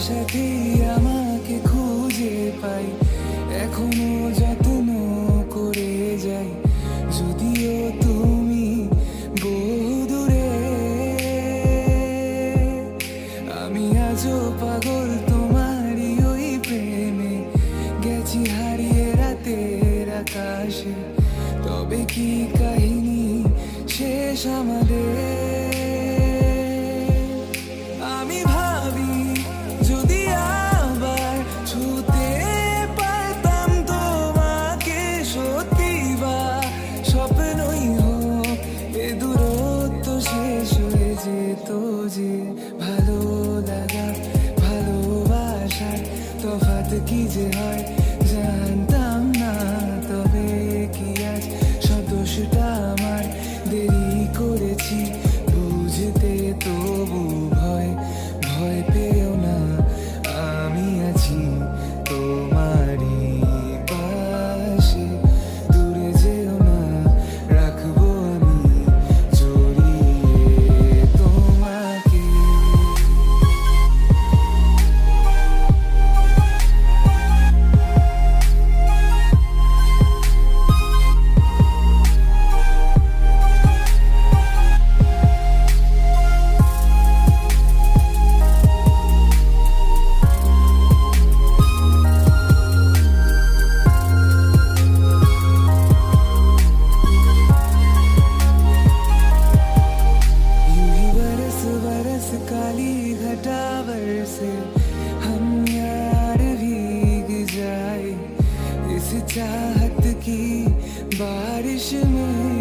সাথে আমাকে খুঁজে পাই, এখনো যত্ন করে যাই, যদিও তুমি বহুদূরে। আমি আজও পাগল তোমারই ওই প্রেমে, গেছি হারিয়ে রাতের আকাশে। তবে কি কাহিনী শেষ আমাদের? আমি ভাবি যদি আবার ছুতে পারতাম তোমাকে, সত্যি বা স্বপ্নই হোক এ দূরত্ব শেষ হয়ে যেত যে। ভালো লাগা ভালোবাসার তফাৎ কি যে হয় জানতাম না, তবে কি আজ সব দোষটা আমার, দেরি করেছি বুঝতে তবু ভয় ভয় পেও না, আমি আছি তোমারই পাশে। দূরে যেও না, রাখবো আমি জড়িয়ে তোমাকে। बरस काली घटा बरसे, हम यार भीग जाए इस चाहत की बारिश में।